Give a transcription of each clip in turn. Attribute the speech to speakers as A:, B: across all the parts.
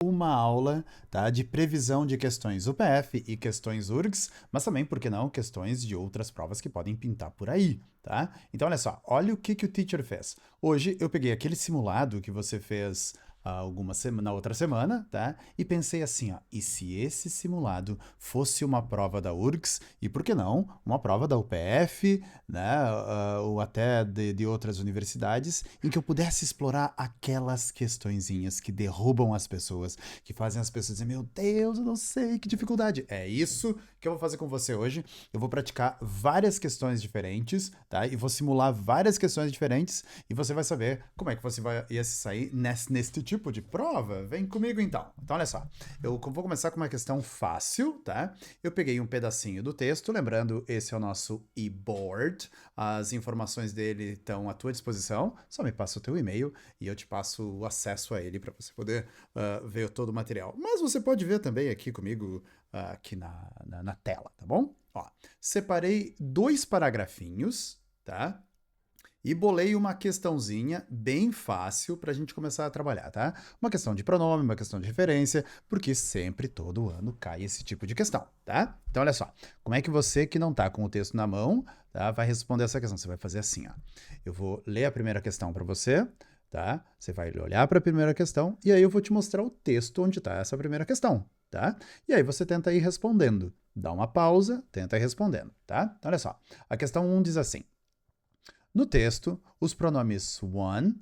A: uma aula, tá, de previsão de questões UPF e questões URGS, mas também, por que não, questões de outras provas que podem pintar por aí, tá? Então, olha só, olha o que o teacher fez. Hoje eu peguei aquele simulado que você fez na outra semana, tá? E pensei assim, ó, e se esse simulado fosse uma prova da URGS e, por que não, uma prova da UPF, né? Ou até de outras universidades, em que eu pudesse explorar aquelas questõezinhas que derrubam as pessoas, que fazem as pessoas dizer, meu Deus, eu não sei, que dificuldade. É isso que eu vou fazer com você hoje. Eu vou praticar várias questões diferentes, tá? E vou simular várias questões diferentes e você vai saber como é que você ia se sair neste tipo de prova. Vem comigo então. Então, olha só. Eu vou começar com uma questão fácil, tá? Eu peguei um pedacinho do texto, lembrando, esse é o nosso e-board. As informações dele estão à tua disposição. Só me passa o teu e-mail e eu te passo o acesso a ele para você poder ver todo o material. Mas você pode ver também aqui comigo, aqui na tela, tá bom? Ó, separei 2 paragrafinhos, tá? E bolei uma questãozinha bem fácil para a gente começar a trabalhar, tá? Uma questão de pronome, uma questão de referência, porque sempre, todo ano, cai esse tipo de questão, tá? Então, olha só, como é que você que não tá com o texto na mão, tá, vai responder essa questão? Você vai fazer assim, ó. Eu vou ler a primeira questão para você, tá? Você vai olhar para a primeira questão e aí eu vou te mostrar o texto onde está essa primeira questão, tá? E aí você tenta ir respondendo. Dá uma pausa, tenta ir respondendo, tá? Então, olha só. A questão 1 diz assim: no texto, os pronomes one,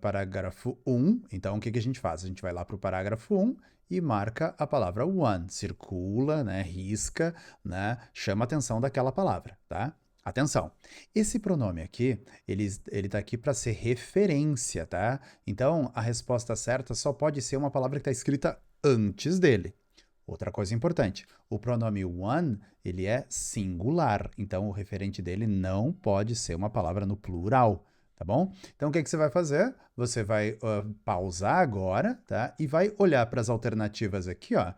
A: parágrafo 1, então o que a gente faz? A gente vai lá para o parágrafo 1 e marca a palavra one, circula, né, risca, né, chama a atenção daquela palavra, tá? Atenção, esse pronome aqui, ele tá aqui para ser referência, tá? Então, a resposta certa só pode ser uma palavra que está escrita antes dele. Outra coisa importante, o pronome one, ele é singular, então o referente dele não pode ser uma palavra no plural, tá bom? Então o que você vai fazer? Você vai pausar agora, tá? E vai olhar para as alternativas aqui, ó.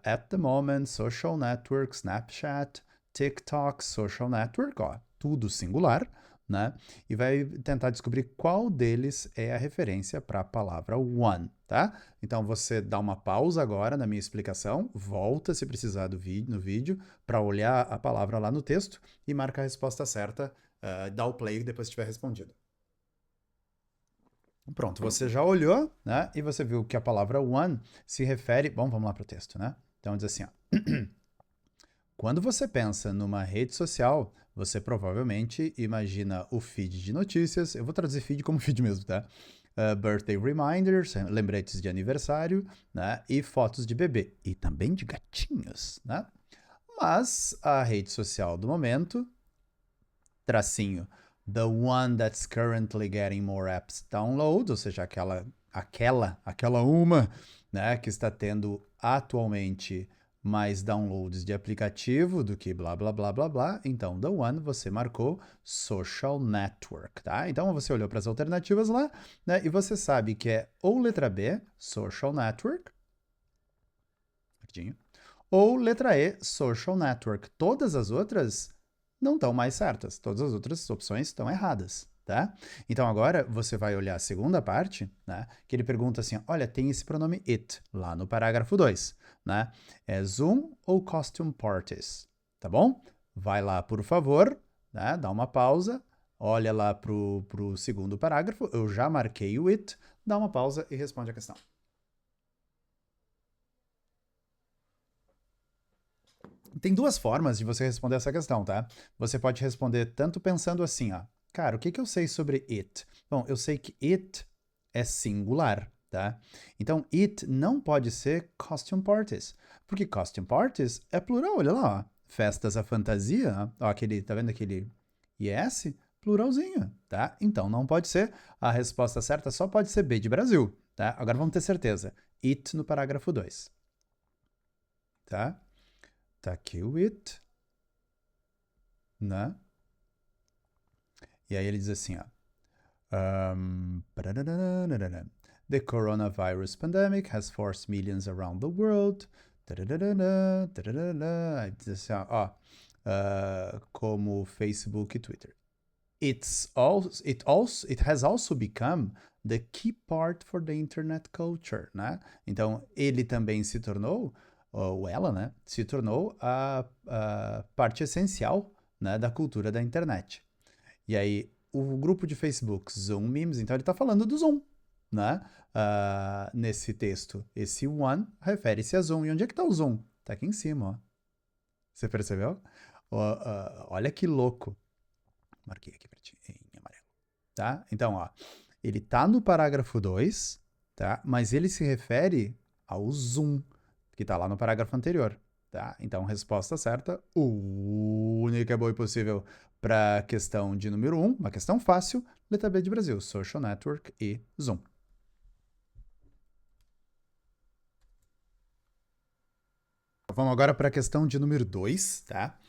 A: At the moment, social network, Snapchat, TikTok, social network, ó, tudo singular, né? E vai tentar descobrir qual deles é a referência para a palavra one, tá? Então você dá uma pausa agora na minha explicação, volta se precisar no vídeo para olhar a palavra lá no texto e marca a resposta certa, dá o play depois que tiver respondido. Pronto, você já olhou, né? E você viu que a palavra one se refere. Bom, vamos lá para o texto, né? Então diz assim, ó. Quando você pensa numa rede social, você provavelmente imagina o feed de notícias. Eu vou traduzir feed como feed mesmo, tá? Birthday reminders, lembretes de aniversário, né? E fotos de bebê. E também de gatinhos, né? Mas a rede social do momento, tracinho, the one that's currently getting more apps download, ou seja, aquela uma, né, que está tendo atualmente mais downloads de aplicativo do que blá blá blá blá blá. Então, the one você marcou social network, tá? Então você olhou para as alternativas lá, né, e você sabe que é ou letra B, social network, ou letra E, social network. Todas as outras não estão mais certas. Todas as outras opções estão erradas, tá? Então agora você vai olhar a segunda parte, né? Que ele pergunta assim: olha, tem esse pronome it lá no parágrafo 2, né? É Zoom ou costume parties, tá bom? Vai lá, por favor, né? Dá uma pausa, olha lá pro segundo parágrafo. Eu já marquei o it, dá uma pausa e responde a questão. Tem 2 formas de você responder essa questão, tá? Você pode responder tanto pensando assim, ó. Cara, o que eu sei sobre it? Bom, eu sei que it é singular, tá? Então, it não pode ser costume parties, porque costume parties é plural, olha lá, ó. Festas à fantasia, ó, tá vendo aquele yes? Pluralzinho, tá? Então, não pode ser. A resposta certa só pode ser B de Brasil, tá? Agora vamos ter certeza. It no parágrafo 2, tá? Tá aqui o it, né? E aí ele diz assim, ó. The coronavirus pandemic has forced millions around the world. Aí diz assim, ó. Como Facebook e Twitter. It has also become the key part for the internet culture, né? Então, ele também se tornou, ou ela, né, se tornou a parte essencial, né, da cultura da internet. E aí, o grupo de Facebook Zoom Memes, então ele está falando do Zoom, né? Nesse texto. Esse one refere-se a Zoom. E onde é que está o Zoom? Está aqui em cima, ó. Você percebeu? Olha que louco. Marquei aqui para ti, em amarelo. Tá? Então, ó, ele tá no parágrafo 2, tá? Mas ele se refere ao Zoom, que tá lá no parágrafo anterior, tá? Então, resposta certa, única e boa e possível para a questão de número 1, uma questão fácil, letra B de Brasil, Social Network e Zoom. Vamos agora para a questão de número 2, tá?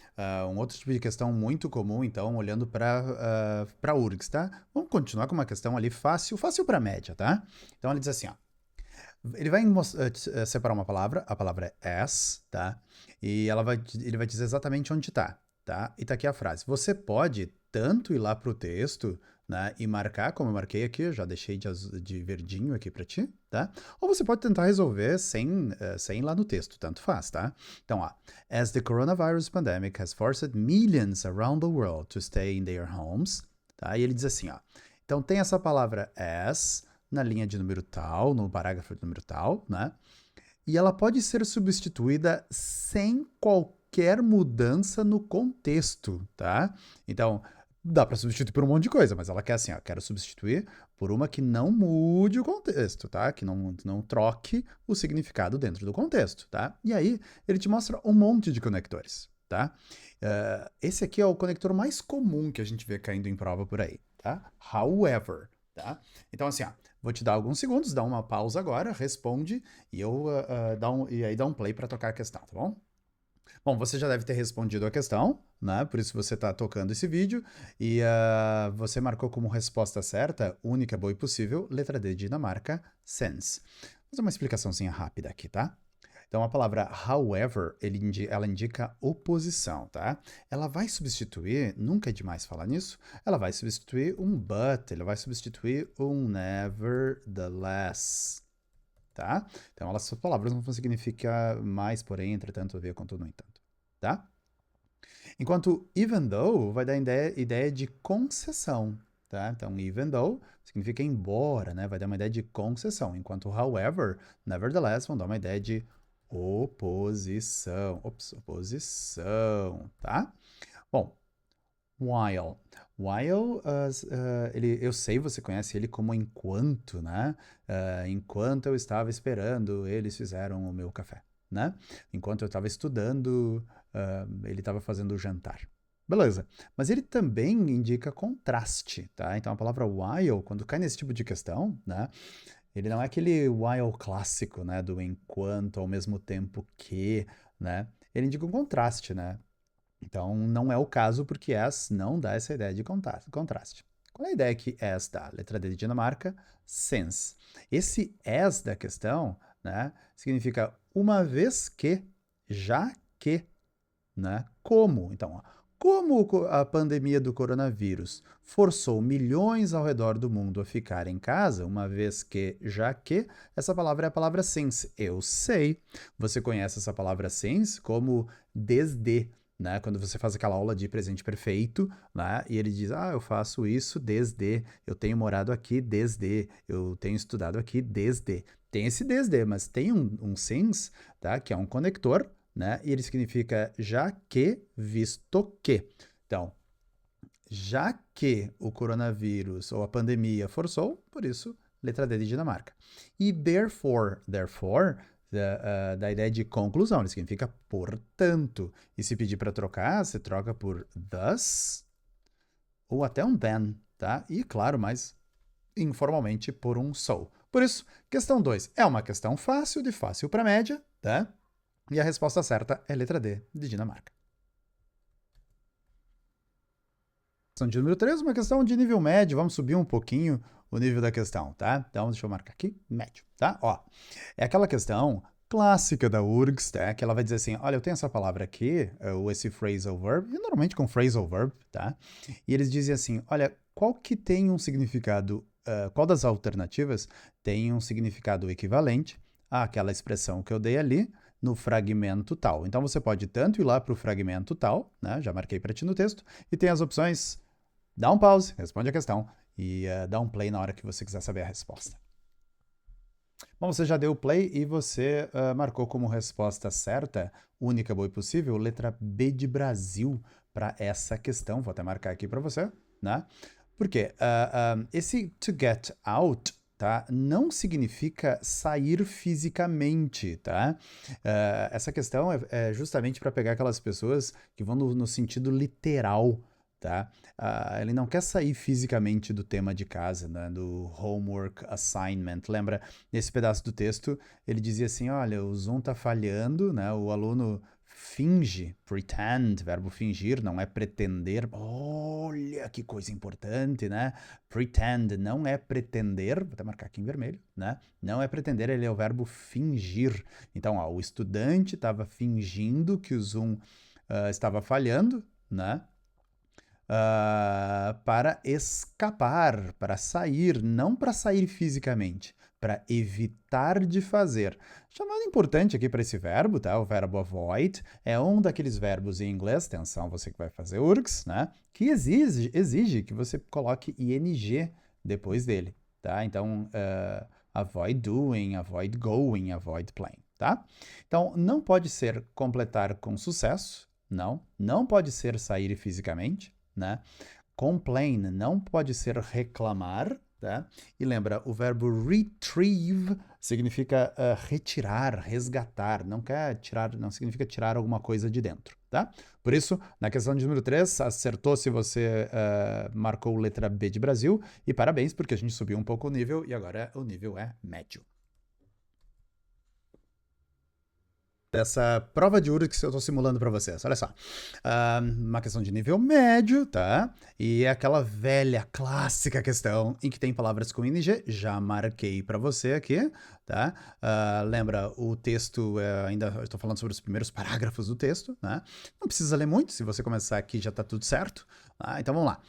A: Um outro tipo de questão muito comum, então, olhando para URGS, tá? Vamos continuar com uma questão ali fácil para média, tá? Então, ele diz assim, ó. Ele vai separar uma palavra, a palavra é as, tá? E ele vai dizer exatamente onde tá? E tá aqui a frase. Você pode tanto ir lá pro texto, né, e marcar, como eu marquei aqui, eu já deixei de verdinho aqui para ti, tá? Ou você pode tentar resolver sem ir lá no texto, tanto faz, tá? Então, ó, as the coronavirus pandemic has forced millions around the world to stay in their homes, tá? E ele diz assim, ó, então tem essa palavra as na linha de número tal, no parágrafo de número tal, né? E ela pode ser substituída sem qualquer mudança no contexto, tá? Então, dá para substituir por um monte de coisa, mas ela quer assim, ó, quero substituir por uma que não mude o contexto, tá? Que não troque o significado dentro do contexto, tá? E aí, ele te mostra um monte de conectores, tá? Esse aqui é o conector mais comum que a gente vê caindo em prova por aí, tá? However, tá? Então, assim, ó, vou te dar alguns segundos, dá uma pausa agora, responde e aí dá um play para tocar a questão, tá bom? Bom, você já deve ter respondido a questão, né? Por isso você está tocando esse vídeo e você marcou como resposta certa, única, boa e possível, letra D, Dinamarca, sense. Vou fazer uma explicaçãozinha rápida aqui, tá? Então, a palavra however, ela indica oposição, tá? Ela vai substituir, nunca é demais falar nisso, ela vai substituir um but, ela vai substituir um nevertheless, tá? Então, essas palavras não vão significar mais, porém, entretanto, havia, contudo, no entanto, tá? Enquanto even though vai dar ideia de concessão, tá? Então, even though significa embora, né? Vai dar uma ideia de concessão, enquanto however, nevertheless, vão dar uma ideia de oposição. Oposição, tá? Bom, while. While, eu sei, você conhece ele como enquanto, né? Enquanto eu estava esperando, eles fizeram o meu café, né? Enquanto eu estava estudando, ele estava fazendo o jantar. Beleza. Mas ele também indica contraste, tá? Então a palavra while, quando cai nesse tipo de questão, né? Ele não é aquele while clássico, né? Do enquanto, ao mesmo tempo que, né? Ele indica um contraste, né? Então, não é o caso porque as não dá essa ideia de contraste. Qual é a ideia que as dá? Letra D de Dinamarca, since. Esse as da questão, né, significa uma vez que, já que, né, como. Então, ó, como a pandemia do coronavírus forçou milhões ao redor do mundo a ficar em casa, uma vez que, já que, essa palavra é a palavra since. Eu sei. Você conhece essa palavra since como desde, né? Quando você faz aquela aula de presente perfeito, né? E ele diz, eu faço isso desde, eu tenho morado aqui desde, eu tenho estudado aqui desde. Tem esse desde, mas tem um since, tá? Que é um conector, né? E ele significa já que, visto que. Então, já que o coronavírus ou a pandemia forçou, por isso, letra D de Dinamarca. E therefore, da ideia de conclusão, ele significa portanto. E se pedir para trocar, você troca por thus ou até um then, tá? E claro, mais informalmente por um so. Por isso, questão 2 é uma questão fácil, de fácil para média, tá? E a resposta certa é letra D, de Dinamarca. Questão de número 3, uma questão de nível médio. Vamos subir um pouquinho o nível da questão, tá? Então, deixa eu marcar aqui, médio, tá? Ó, é aquela questão clássica da URGS, tá? Que ela vai dizer assim, olha, eu tenho essa palavra aqui, ou esse phrasal verb, e normalmente com phrasal verb, tá? E eles dizem assim, olha, qual que tem um significado qual das alternativas tem um significado equivalente àquela expressão que eu dei ali no fragmento tal. Então, você pode tanto ir lá para o fragmento tal, né? Já marquei para ti no texto, e tem as opções, dá um pause, responde a questão, e dá um play na hora que você quiser saber a resposta. Bom, você já deu o play e você marcou como resposta certa, única, boa e possível, letra B de Brasil para essa questão. Vou até marcar aqui para você, né? Porque esse to get out, tá, não significa sair fisicamente, tá? Essa questão é justamente para pegar aquelas pessoas que vão no sentido literal, tá? Ele não quer sair fisicamente do tema de casa, né, do homework assignment. Lembra, nesse pedaço do texto, ele dizia assim, olha, o Zoom tá falhando, né, o aluno finge, pretend, verbo fingir, não é pretender. Olha que coisa importante, né? Pretend não é pretender, vou até marcar aqui em vermelho, né? Não é pretender, ele é o verbo fingir. Então, ó, o estudante estava fingindo que o Zoom estava falhando, né? Para escapar, para sair, não para sair fisicamente, para evitar de fazer. Chamada importante aqui para esse verbo, tá? O verbo avoid é um daqueles verbos em inglês, atenção, você que vai fazer URGS, né? Que exige que você coloque ing depois dele, tá? Então, avoid doing, avoid going, avoid playing, tá? Então, não pode ser completar com sucesso, não pode ser sair fisicamente, né? Complain não pode ser reclamar, tá? E lembra, o verbo retrieve significa retirar, resgatar, não significa tirar alguma coisa de dentro, tá? Por isso, na questão de número 3, acertou se você marcou letra B de Brasil, e parabéns, porque a gente subiu um pouco o nível, e agora o nível é médio. Dessa prova de URGS que eu estou simulando para vocês. Olha só, uma questão de nível médio, tá? E é aquela velha, clássica questão em que tem palavras com ing, já marquei para você aqui, tá? Lembra, o texto, ainda estou falando sobre os primeiros parágrafos do texto, né? Não precisa ler muito, se você começar aqui já está tudo certo. Tá? Então vamos lá.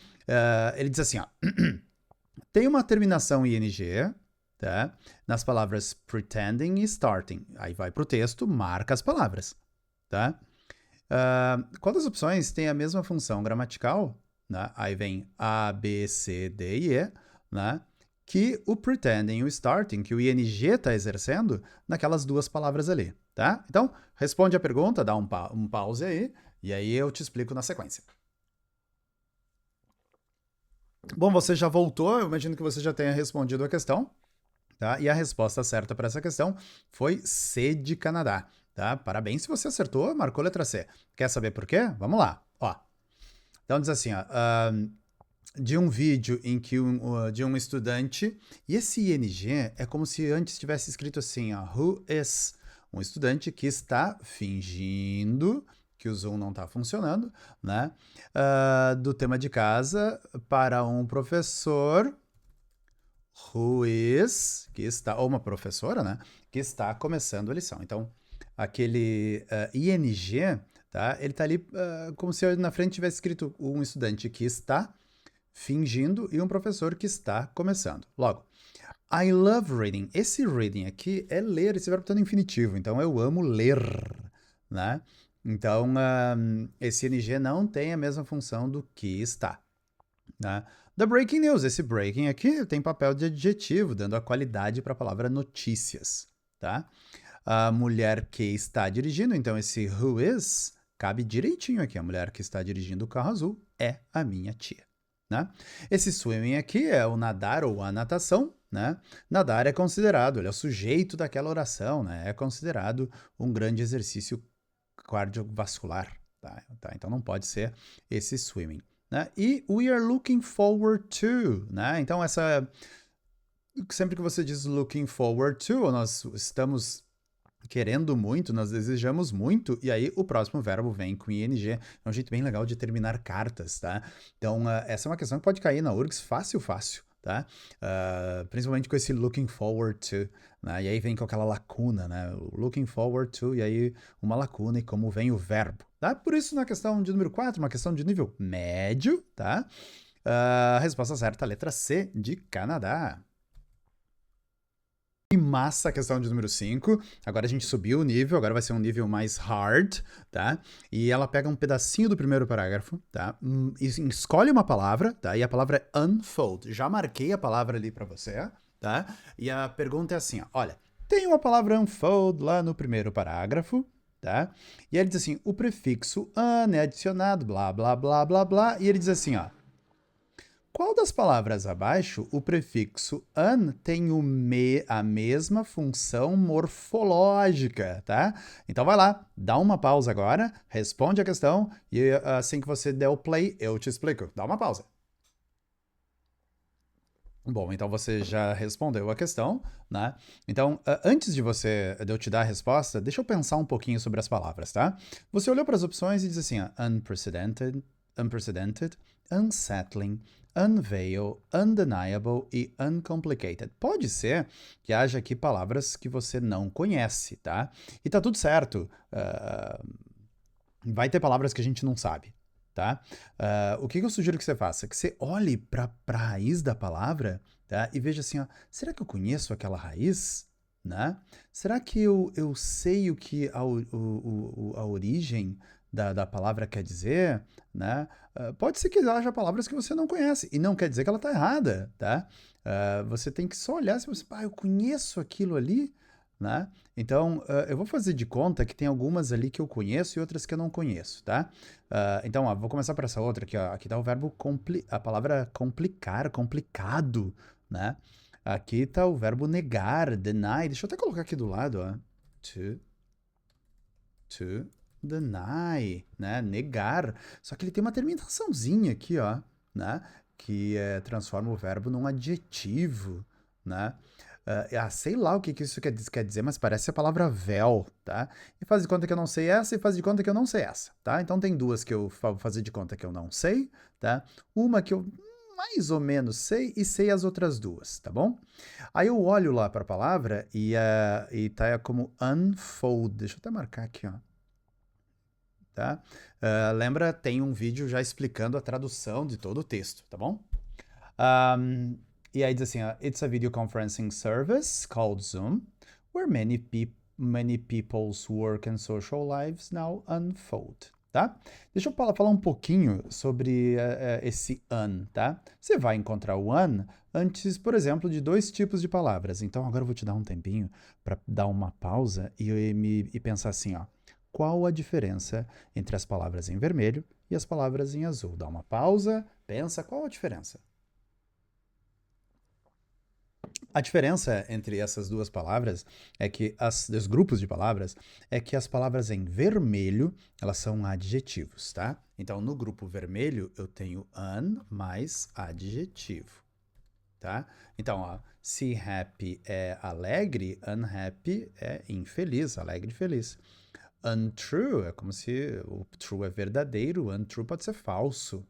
A: Ele diz assim, ó, tem uma terminação ing, tá? Nas palavras pretending e starting. Aí vai para o texto, marca as palavras, tá? Qual das opções tem a mesma função gramatical, né? Aí vem A, B, C, D e E, né? Que o pretending e o starting, que o ing está exercendo naquelas duas palavras ali, tá? Então, responde a pergunta, dá um pause aí, e aí eu te explico na sequência. Bom, você já voltou, eu imagino que você já tenha respondido a questão. Tá? E a resposta certa para essa questão foi C de Canadá. Tá? Parabéns se você acertou, marcou letra C. Quer saber por quê? Vamos lá. Ó. Então diz assim, ó, de um vídeo em que de um estudante, e esse ing é como se antes tivesse escrito assim, ó, who is, um estudante que está fingindo que o Zoom não está funcionando, né? Do tema de casa para um professor who is, que está, ou uma professora, né, que está começando a lição. Então, aquele ing, tá, ele está ali como se na frente tivesse escrito um estudante que está fingindo e um professor que está começando. Logo, I love reading. Esse reading aqui é ler, esse verbo está no infinitivo, então eu amo ler, né? Então, esse ing não tem a mesma função do que está, né? The breaking news, esse breaking aqui tem papel de adjetivo, dando a qualidade para a palavra notícias, tá? A mulher que está dirigindo, então esse who is cabe direitinho aqui. A mulher que está dirigindo o carro azul é a minha tia, né? Esse swimming aqui é o nadar ou a natação, né? Nadar é considerado, ele é o sujeito daquela oração, né? É considerado um grande exercício cardiovascular, tá? Então não pode ser esse swimming. Né? E we are looking forward to, né? Então sempre que você diz looking forward to, nós estamos querendo muito, nós desejamos muito, e aí o próximo verbo vem com ing. É um jeito bem legal de terminar cartas, tá? Então essa é uma questão que pode cair na URGS fácil, tá? Principalmente com esse looking forward to, né? E aí vem com aquela lacuna, né? Looking forward to, e aí uma lacuna e como vem o verbo, tá? Por isso na questão de número 4, uma questão de nível médio, tá? A resposta certa, a letra C, de Canadá. E massa a questão de número 5. Agora a gente subiu o nível, agora vai ser um nível mais hard, tá? E ela pega um pedacinho do primeiro parágrafo, tá? E escolhe uma palavra, tá? E a palavra é unfold. Já marquei a palavra ali pra você, tá? E a pergunta é assim, ó, olha, tem uma palavra unfold lá no primeiro parágrafo, tá? E ele diz assim, o prefixo un é adicionado, blá, blá, blá, blá, blá. E ele diz assim, ó, qual das palavras abaixo o prefixo an tem a mesma função morfológica, tá? Então vai lá, dá uma pausa agora, responde a questão e assim que você der o play, eu te explico. Dá uma pausa. Bom, então você já respondeu a questão, né? Então, antes de eu te dar a resposta, deixa eu pensar um pouquinho sobre as palavras, tá? Você olhou para as opções e diz assim, ó, unprecedented, unsettling, unveil, undeniable e uncomplicated. Pode ser que haja aqui palavras que você não conhece, tá? E tá tudo certo. Vai ter palavras que a gente não sabe, tá? O que eu sugiro que você faça? Que você olhe para a raiz da palavra, tá? E veja assim, ó, será que eu conheço aquela raiz? Né? Será que eu sei o que a origem da palavra quer dizer? Né? Pode ser que haja palavras que você não conhece, e não quer dizer que ela está errada, tá? Você tem que só olhar se você, eu conheço aquilo ali, né? Então, eu vou fazer de conta que tem algumas ali que eu conheço e outras que eu não conheço, tá? Então, ó, vou começar por essa outra aqui, ó. Aqui tá o verbo a palavra complicar, complicado, né? Aqui tá o verbo negar, deny. Deixa eu até colocar aqui do lado, ó. To deny, né? Negar. Só que ele tem uma terminaçãozinha aqui, ó, né? Que transforma o verbo num adjetivo, né? Sei lá o que isso quer dizer, mas parece a palavra véu, tá? E faz de conta que eu não sei essa e faz de conta que eu não sei essa, tá? Então tem duas que eu vou fazer de conta que eu não sei, tá? Uma que eu mais ou menos sei e sei as outras duas, tá bom? Aí eu olho lá para a palavra e tá como unfold. Deixa eu até marcar aqui, ó. Tá? Lembra, tem um vídeo já explicando a tradução de todo o texto, tá bom? E aí diz assim, it's a video conferencing service called Zoom, where many people's work and social lives now unfold, tá? Deixa eu falar um pouquinho sobre esse an, tá? Você vai encontrar o an antes, por exemplo, de dois tipos de palavras. Então agora eu vou te dar um tempinho para dar uma pausa e pensar assim, ó. Qual a diferença entre as palavras em vermelho e as palavras em azul? Dá uma pausa, pensa, qual a diferença? A diferença entre essas duas palavras é que dos grupos de palavras é que as palavras em vermelho, elas são adjetivos, tá? Então, no grupo vermelho, eu tenho an mais adjetivo, tá? Então, ó, se happy é alegre, unhappy é infeliz, alegre e feliz. Untrue é como se o true é verdadeiro, untrue pode ser falso,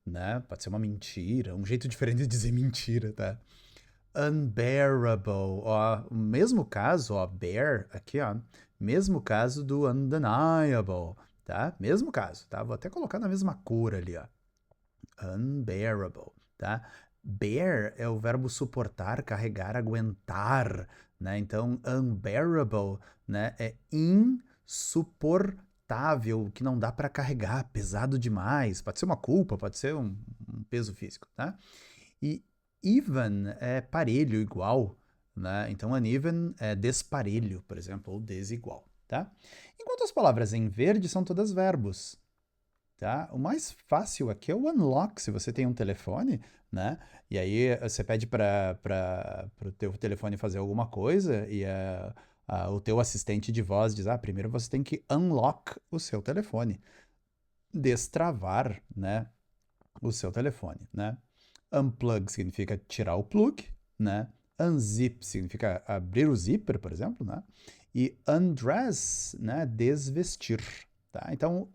A: né? Pode ser uma mentira, um jeito diferente de dizer mentira, tá? Unbearable, ó, o mesmo caso, ó, bear aqui, ó, mesmo caso do undeniable, tá? Mesmo caso, tá? Vou até colocar na mesma cor ali, ó. Unbearable, tá? Bear é o verbo suportar, carregar, aguentar, né? Então, unbearable, né, é insuportável, que não dá para carregar, pesado demais. Pode ser uma culpa, pode ser um peso físico, tá? E even é parelho, igual, né? Então, uneven é desparelho, por exemplo, ou desigual, tá? Enquanto as palavras em verde são todas verbos, tá? O mais fácil aqui é o unlock, se você tem um telefone, né? E aí você pede para o teu telefone fazer alguma coisa e o teu assistente de voz diz, primeiro você tem que unlock o seu telefone, destravar, né, o seu telefone, né? Unplug significa tirar o plug, né? Unzip significa abrir o zíper, por exemplo, né? E undress, né? Desvestir, tá? Então,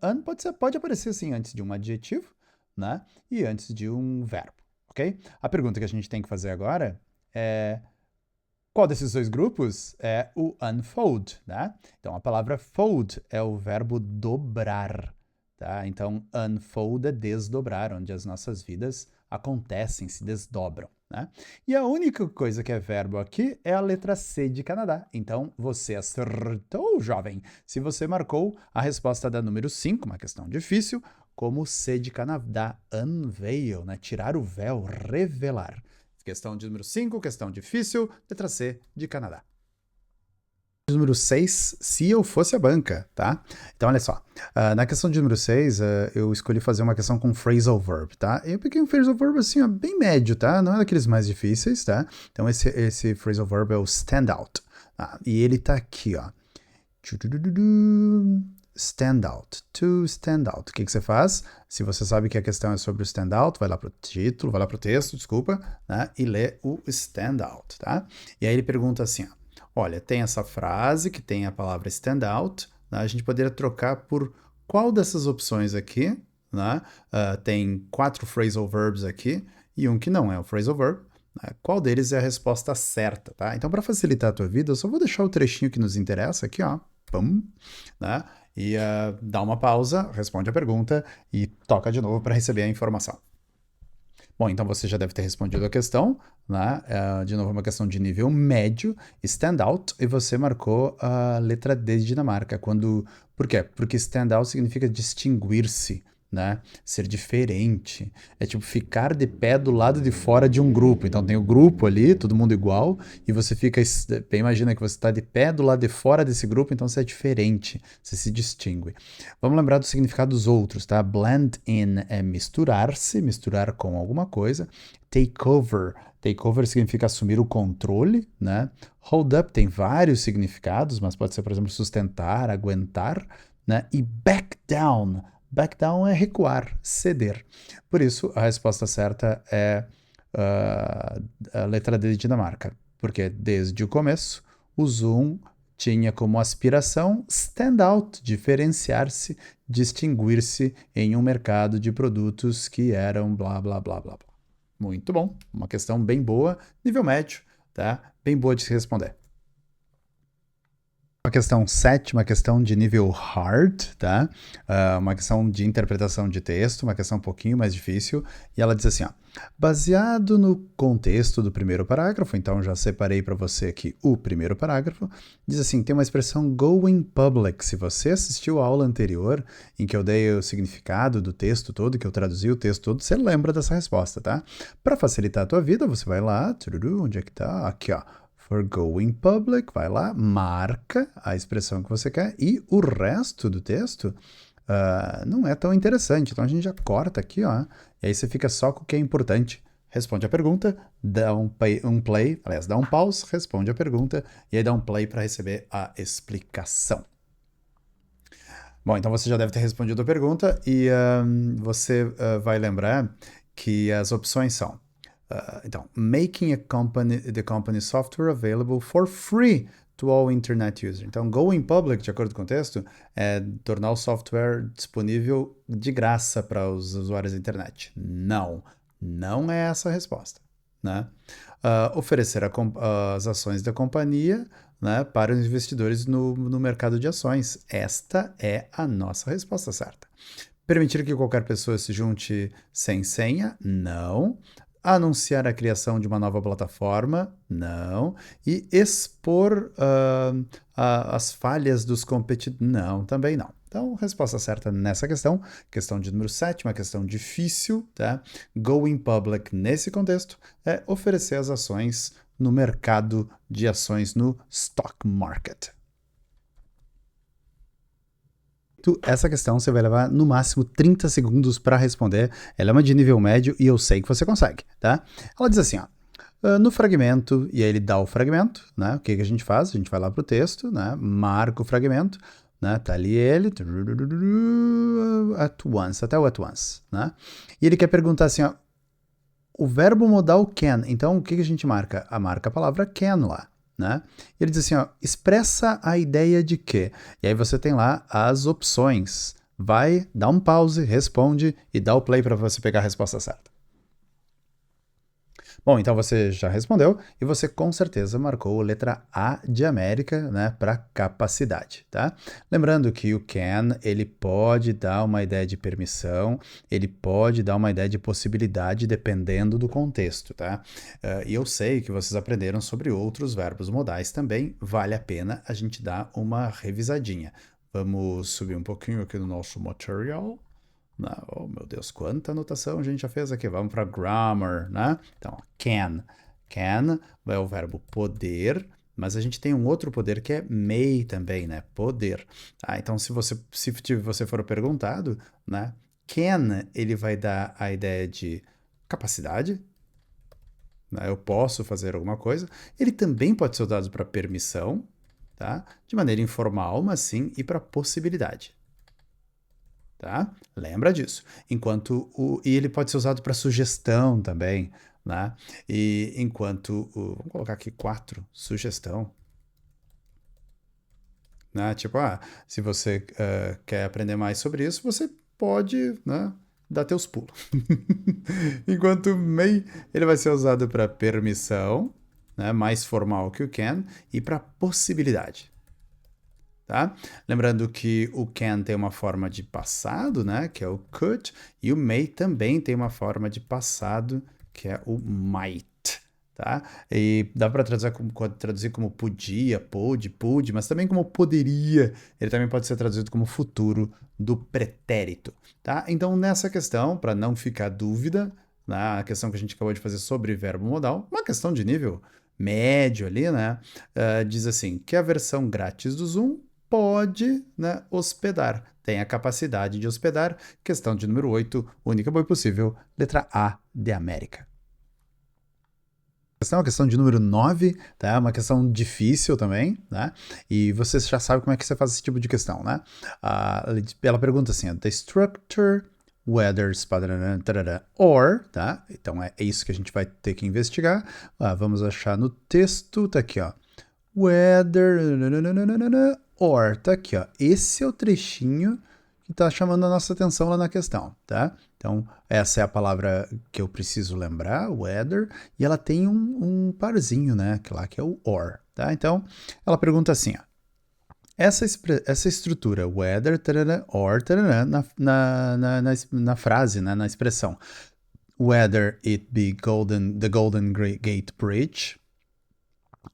A: pode aparecer assim antes de um adjetivo, né? E antes de um verbo, ok? A pergunta que a gente tem que fazer agora é qual desses dois grupos é o unfold, né? Então, a palavra fold é o verbo dobrar, tá? Então, unfold é desdobrar, onde as nossas vidas acontecem, se desdobram, né? E a única coisa que é verbo aqui é a letra C de Canadá. Então, você acertou, jovem, se você marcou a resposta da número 5, uma questão difícil, como C de Canadá, unveil, né? Tirar o véu, revelar. Questão de número 5, questão difícil, letra C de Canadá. Número 6, se eu fosse a banca, tá? Então, olha só, na questão de número 6, eu escolhi fazer uma questão com phrasal verb, tá? Eu peguei um phrasal verb assim, ó, bem médio, tá? Não é daqueles mais difíceis, tá? Então, esse phrasal verb é o stand out, tá? E ele tá aqui, ó. Stand out, to stand out. O que você faz? Se você sabe que a questão é sobre o stand out, vai lá pro título, vai lá pro texto, desculpa, né? E lê o stand out, tá? E aí ele pergunta assim, ó. Olha, tem essa frase que tem a palavra stand out, né? A gente poderia trocar por qual dessas opções aqui, né? Tem 4 phrasal verbs aqui e um que não é o phrasal verb, né? Qual deles é a resposta certa, tá? Então, para facilitar a tua vida, eu só vou deixar o trechinho que nos interessa aqui, ó, pum, né? E dá uma pausa, responde a pergunta e toca de novo para receber a informação. Bom, então você já deve ter respondido a questão, né? De novo, uma questão de nível médio, stand out, e você marcou a letra D de Dinamarca. Por quê? Porque stand out significa distinguir-se, né? Ser diferente. É tipo ficar de pé do lado de fora de um grupo. Então tem o grupo ali, todo mundo igual, e você fica, imagina que você está de pé do lado de fora desse grupo, então você é diferente, você se distingue. Vamos lembrar do significado dos outros, tá? Blend in é misturar-se, misturar com alguma coisa. Take over significa assumir o controle, né? Hold up tem vários significados, mas pode ser, por exemplo, sustentar, aguentar, né? E back down é recuar, ceder. Por isso, a resposta certa é a letra D de Dinamarca, porque desde o começo, o Zoom tinha como aspiração stand out, diferenciar-se, distinguir-se em um mercado de produtos que eram blá, blá, blá, blá, blá. Muito bom, uma questão bem boa, nível médio, tá? Bem boa de se responder. Uma questão 7, uma questão de nível hard, tá? Uma questão de interpretação de texto, uma questão um pouquinho mais difícil. E ela diz assim, ó, baseado no contexto do primeiro parágrafo, então já separei para você aqui o primeiro parágrafo, diz assim, tem uma expressão going public. Se você assistiu a aula anterior, em que eu dei o significado do texto todo, que eu traduzi o texto todo, você lembra dessa resposta, tá? Para facilitar a tua vida, você vai lá, onde é que tá? Aqui, ó. For going public, vai lá, marca a expressão que você quer e o resto do texto não é tão interessante. Então a gente já corta aqui, ó, e aí você fica só com o que é importante. Responde a pergunta, dá um play, aliás, dá um pause, responde a pergunta e aí dá um play para receber a explicação. Bom, então você já deve ter respondido a pergunta e você vai lembrar que as opções são então, making the company software available for free to all internet users. Então, going public, de acordo com o texto, é tornar o software disponível de graça para os usuários da internet. Não é essa a resposta, né? Oferecer as ações da companhia, né, para os investidores no mercado de ações. Esta é a nossa resposta certa. Permitir que qualquer pessoa se junte sem senha? Não. Anunciar a criação de uma nova plataforma? Não. E expor as falhas dos competidores? Não, também não. Então, resposta certa nessa questão de número 7, uma questão difícil, tá? Going public nesse contexto é oferecer as ações no mercado de ações no stock market. Essa questão você vai levar no máximo 30 segundos para responder. Ela é uma de nível médio e eu sei que você consegue, tá? Ela diz assim, ó, no fragmento, e aí ele dá o fragmento, né? O que a gente faz? A gente vai lá pro texto, né? Marca o fragmento, né? Tá ali ele, at once, até o at once, né? E ele quer perguntar assim, ó, o verbo modal can, então o que a gente marca? Marca a palavra can lá. Né? Ele diz assim, ó, expressa a ideia de que, e aí você tem lá as opções, vai, dá um pause, responde e dá o play para você pegar a resposta certa. Bom, então você já respondeu e você com certeza marcou a letra A de América, né, para capacidade, tá? Lembrando que o can, ele pode dar uma ideia de permissão, ele pode dar uma ideia de possibilidade dependendo do contexto, tá? E eu sei que vocês aprenderam sobre outros verbos modais também, vale a pena a gente dar uma revisadinha. Vamos subir um pouquinho aqui no nosso material. Oh, meu Deus, quanta anotação a gente já fez aqui. Vamos para grammar, né? Então, can. Can é o verbo poder, mas a gente tem um outro poder que é may também, né? Poder. Então, se você for perguntado, né? Can, ele vai dar a ideia de capacidade, né? Eu posso fazer alguma coisa. Ele também pode ser usado para permissão, tá? De maneira informal, mas sim, e para possibilidade. Tá? Lembra disso. E ele pode ser usado para sugestão também, né? E enquanto vamos colocar aqui 4, sugestão, né? Tipo, se você quer aprender mais sobre isso, você pode, né, dar teus pulos. Enquanto may, ele vai ser usado para permissão, né, mais formal que o can, e para possibilidade. Tá? Lembrando que o can tem uma forma de passado, né, que é o could, e o may também tem uma forma de passado, que é o might. Tá? E dá para traduzir como podia, pude, mas também como poderia. Ele também pode ser traduzido como futuro do pretérito. Tá? Então, nessa questão, para não ficar dúvida, né, a questão que a gente acabou de fazer sobre verbo modal, uma questão de nível médio ali, né, diz assim, que a versão grátis do Zoom pode, né, hospedar, tem a capacidade de hospedar. Questão de número 8, única boa e possível, letra A de América. A questão de número 9, tá? Uma questão difícil também, né? E você já sabe como é que você faz esse tipo de questão, né? Ela pergunta assim, the structure, whether, or, tá? Então é isso que a gente vai ter que investigar. Vamos achar no texto, tá aqui, ó. Whether, or, tá aqui, ó. Esse é o trechinho que está chamando a nossa atenção lá na questão, tá? Então, essa é a palavra que eu preciso lembrar, whether, e ela tem um parzinho, né? Que é o or, tá? Então, ela pergunta assim, ó. Essa estrutura, whether, tarará, or, tarará, na frase, né? Na expressão, whether it be the Golden Gate Bridge,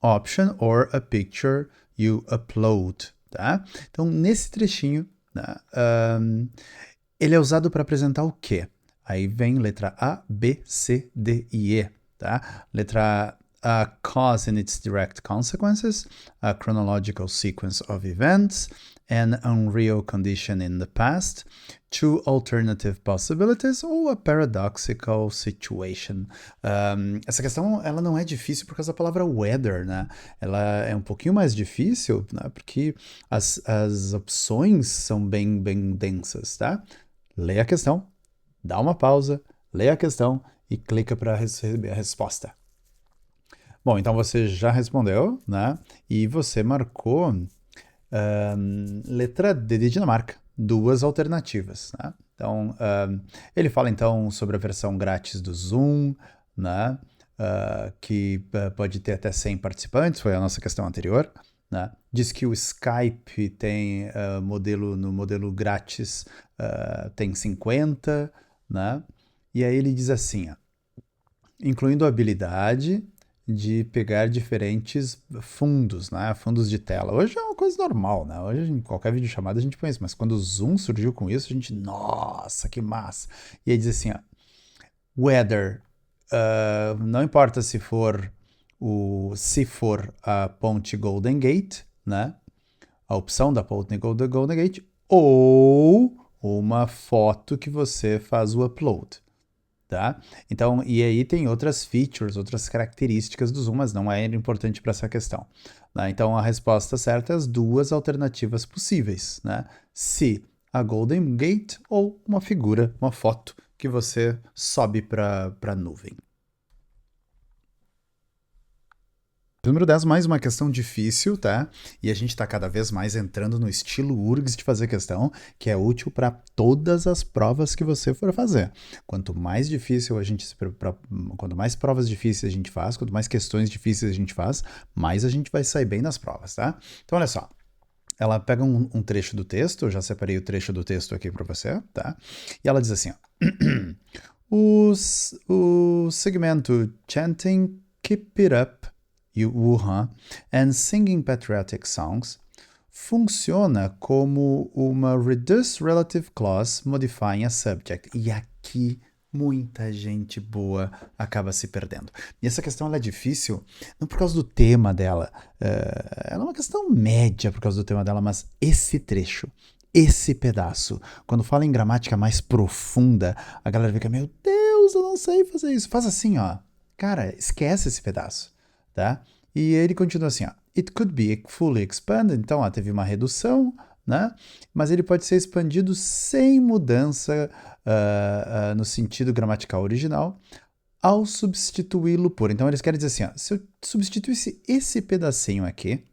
A: option, or a picture you upload, tá? Então, nesse trechinho, tá? Ele é usado para apresentar o quê? Aí vem letra A, B, C, D e E, tá? Letra A, cause and its direct consequences, a chronological sequence of events, an unreal condition in the past, two alternative possibilities ou a paradoxical situation. Essa questão ela não é difícil por causa da palavra weather, né? Ela é um pouquinho mais difícil, né? Porque as opções são bem densas, tá? Leia a questão, dá uma pausa, leia a questão e clica para receber a resposta. Bom, então você já respondeu, né? E você marcou letra D de Dinamarca, duas alternativas, né? Então, ele fala então sobre a versão grátis do Zoom, né? Que pode ter até 100 participantes, foi a nossa questão anterior. Né? Diz que o Skype tem no modelo grátis tem 50, né? E aí ele diz assim, ó, incluindo a habilidade de pegar diferentes fundos, né? Fundos de tela. Hoje é uma coisa normal, né? Hoje em qualquer videochamada a gente põe isso, mas quando o Zoom surgiu com isso, a gente, nossa, que massa! E aí diz assim, ó, whether, não importa se for a ponte Golden Gate, né? A opção da ponte Golden Gate, ou uma foto que você faz o upload. Tá? Então, e aí tem outras features, outras características do Zoom, mas não é importante para essa questão. Né? Então, a resposta certa é as duas alternativas possíveis, né? Se a Golden Gate ou uma figura, uma foto que você sobe para a nuvem. Número 10, mais uma questão difícil, tá? E a gente tá cada vez mais entrando no estilo URGS de fazer questão, que é útil para todas as provas que você for fazer. Quanto mais difícil a gente quanto mais provas difíceis a gente faz, quanto mais questões difíceis a gente faz, mais a gente vai sair bem nas provas, tá? Então, olha só. Ela pega um trecho do texto, eu já separei o trecho do texto aqui para você, tá? E ela diz assim, ó. O segmento Chanting Keep It Up e o Wuhan and Singing Patriotic Songs funciona como uma Reduced Relative Clause modifying a subject. E aqui muita gente boa acaba se perdendo. E essa questão ela é difícil, não por causa do tema dela, ela é uma questão média por causa do tema dela, mas esse trecho, esse pedaço, quando fala em gramática mais profunda, a galera fica, meu Deus, eu não sei fazer isso. Faz assim, ó. Cara, esquece esse pedaço, tá? E ele continua assim, ó. It could be fully expanded. Então, ó, teve uma redução, né? Mas ele pode ser expandido sem mudança no sentido gramatical original, ao substituí-lo por. Então, eles querem dizer assim, ó, se eu substituísse esse pedacinho aqui,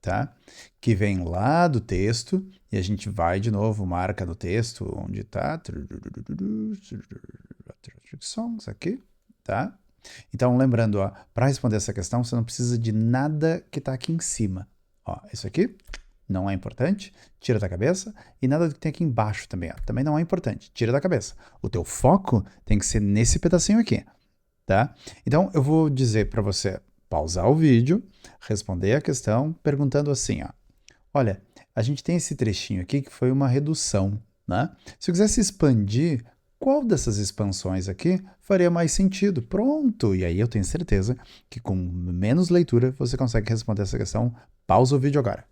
A: tá? Que vem lá do texto, e a gente vai de novo, marca no texto onde tá. Songs aqui, tá? Então, lembrando, ó, para responder essa questão, você não precisa de nada que tá aqui em cima. Ó, isso aqui não é importante, tira da cabeça, e nada do que tem aqui embaixo também, ó, também não é importante, tira da cabeça. O teu foco tem que ser nesse pedacinho aqui, tá? Então, eu vou dizer para você pausar o vídeo, responder a questão, perguntando assim, ó. Olha, a gente tem esse trechinho aqui que foi uma redução, né? Se eu quisesse expandir, qual dessas expansões aqui faria mais sentido? Pronto! E aí eu tenho certeza que com menos leitura você consegue responder essa questão. Pausa o vídeo agora.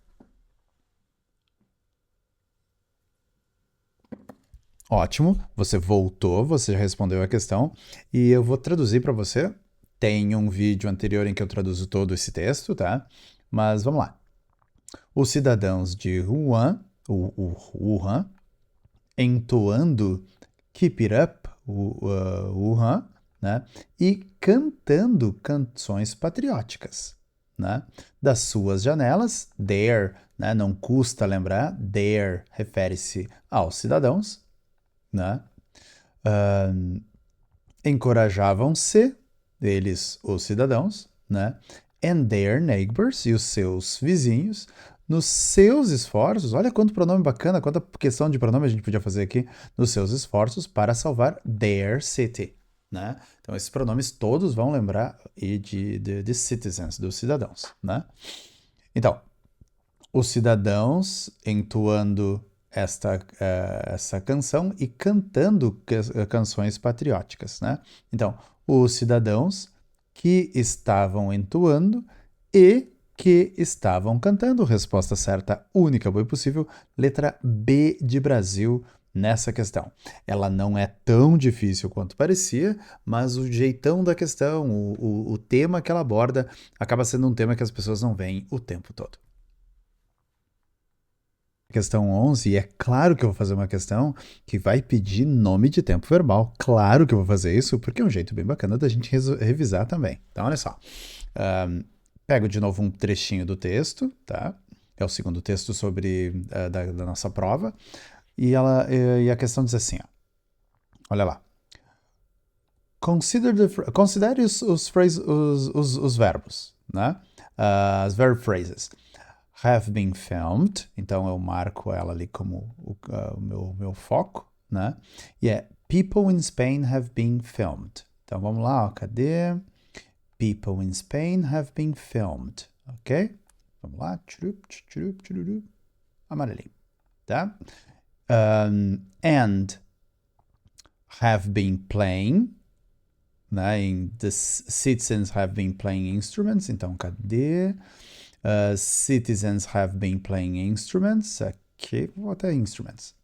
A: Ótimo, você voltou, você já respondeu a questão e eu vou traduzir para você. Tem um vídeo anterior em que eu traduzo todo esse texto, tá? Mas vamos lá. Os cidadãos de Wuhan, Wuhan, entoando Keep It Up, Wuhan, né? E cantando canções patrióticas, né? Das suas janelas, there, né? Não custa lembrar, there refere-se aos cidadãos, né? Encorajavam-se, eles, os cidadãos, né? And their neighbors, e os seus vizinhos, nos seus esforços, olha quanto pronome bacana, quanta questão de pronome a gente podia fazer aqui, nos seus esforços para salvar their city, né? Então esses pronomes todos vão lembrar de citizens, dos cidadãos, né? Então, os cidadãos entoando essa canção e cantando canções patrióticas, né? Então, os cidadãos que estavam entoando e que estavam cantando. Resposta certa, única, boa e possível. Letra B de Brasil nessa questão. Ela não é tão difícil quanto parecia, mas o jeitão da questão, o tema que ela aborda, acaba sendo um tema que as pessoas não veem o tempo todo. Questão 11, e é claro que eu vou fazer uma questão que vai pedir nome de tempo verbal. Claro que eu vou fazer isso, porque é um jeito bem bacana da gente revisar também. Então, olha só. Pego de novo um trechinho do texto, tá? É o segundo texto sobre da nossa prova. E a questão diz assim, ó. Olha lá. Considere os verbos, né? As verb phrases. Have been filmed, então eu marco ela ali como o meu foco, né? E é people in Spain have been filmed. Então vamos lá, ó, cadê? People in Spain have been filmed, ok? Vamos lá, amarelinho, tá? And have been playing, né? The citizens have been playing instruments, então cadê? Citizens have been playing instruments. Aqui, vou até instruments.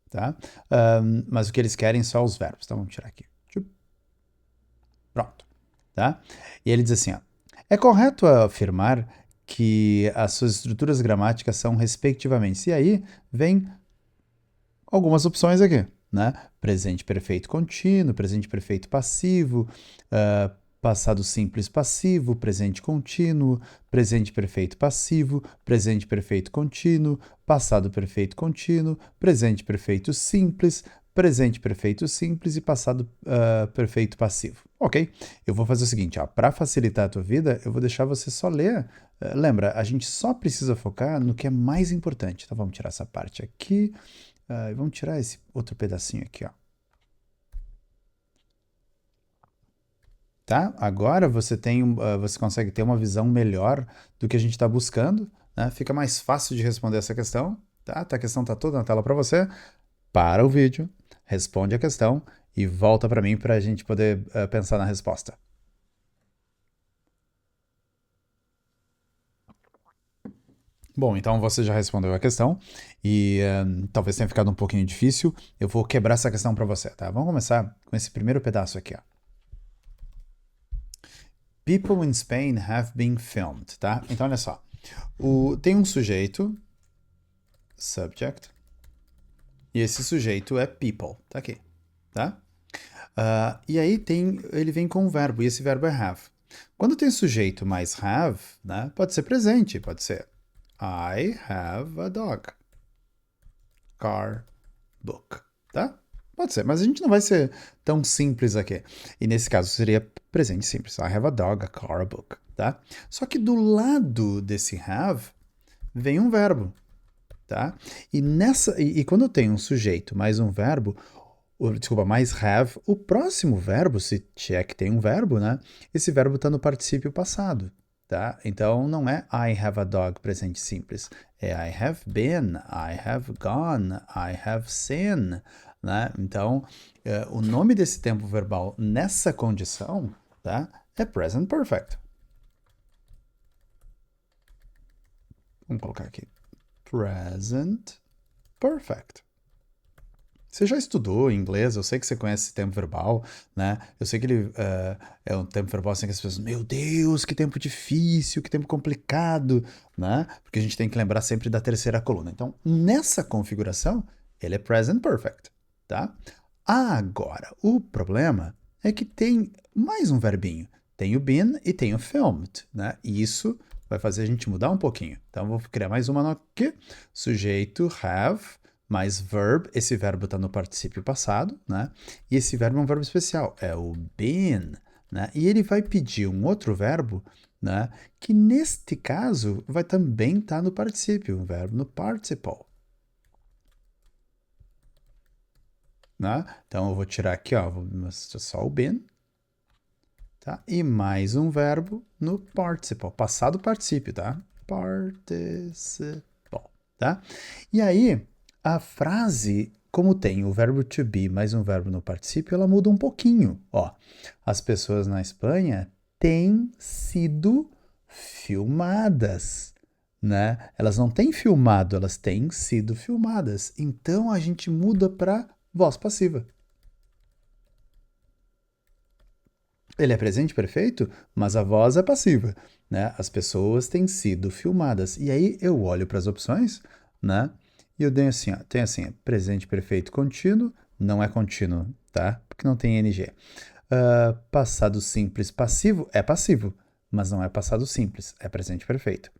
A: Tá? Mas o que eles querem são os verbos. Então vamos tirar aqui. Pronto. Tá? E ele diz assim, ó, é correto afirmar que as suas estruturas gramáticas são respectivamente. E aí vem algumas opções aqui, né? Presente perfeito contínuo, presente perfeito passivo, passado simples passivo, presente contínuo, presente perfeito passivo, presente perfeito contínuo, passado perfeito contínuo, presente perfeito simples, presente perfeito simples e passado perfeito passivo. Ok? Eu vou fazer o seguinte, para facilitar a tua vida, eu vou deixar você só ler. Lembra, a gente só precisa focar no que é mais importante. Então vamos tirar essa parte aqui e vamos tirar esse outro pedacinho aqui, ó. Tá? Agora você consegue ter uma visão melhor do que a gente está buscando, né? Fica mais fácil de responder essa questão, tá? A questão está toda na tela para você. Para o vídeo, responde a questão e volta para mim para a gente poder pensar na resposta. Bom, então você já respondeu a questão e talvez tenha ficado um pouquinho difícil. Eu vou quebrar essa questão para você, tá? Vamos começar com esse primeiro pedaço aqui, ó. People in Spain have been filmed, tá? Então, olha só. Tem um sujeito, subject, e esse sujeito é people, tá aqui, tá? E aí ele vem com um verbo, e esse verbo é have. Quando tem sujeito mais have, né, pode ser presente, pode ser I have a dog, car, book, tá? Pode ser, mas a gente não vai ser tão simples aqui. E nesse caso seria presente simples. I have a dog, a car, a book, tá? Só que do lado desse have vem um verbo, tá? E quando eu tenho um sujeito mais um verbo, mais have, o próximo verbo, se é que tem um verbo, né? Esse verbo está no particípio passado, tá? Então não é I have a dog presente simples, é I have been, I have gone, I have seen, né? Então o nome desse tempo verbal nessa condição, tá? É present perfect. Vamos colocar aqui. Present perfect. Você já estudou inglês, eu sei que você conhece esse tempo verbal, né? Eu sei que ele é um tempo verbal assim que as pessoas, meu Deus, que tempo difícil, que tempo complicado, né? Porque a gente tem que lembrar sempre da terceira coluna. Então, nessa configuração, ele é present perfect, tá? Agora, o problema é que tem mais um verbinho. Tem o been e tem o filmed, né? E isso vai fazer a gente mudar um pouquinho. Então, eu vou criar mais uma aqui. Sujeito have mais verb, esse verbo está no particípio passado, né? E esse verbo é um verbo especial, é o been, né? E ele vai pedir um outro verbo, né? Que neste caso vai também estar no particípio, um verbo no participle, né? Então eu vou tirar aqui, ó, vou mostrar só o been, tá? E mais um verbo no participle, passado particípio, tá? Participle, tá? E aí a frase, como tem o verbo to be mais um verbo no particípio, ela muda um pouquinho. Ó, as pessoas na Espanha têm sido filmadas, né? Elas não têm filmado, elas têm sido filmadas. Então a gente muda para voz passiva. Ele é presente perfeito, mas a voz é passiva, né? As pessoas têm sido filmadas. E aí eu olho para as opções, né? E eu tenho assim, ó, presente perfeito contínuo, não é contínuo, tá? Porque não tem ing. Passado simples passivo é passivo, mas não é passado simples, é presente perfeito.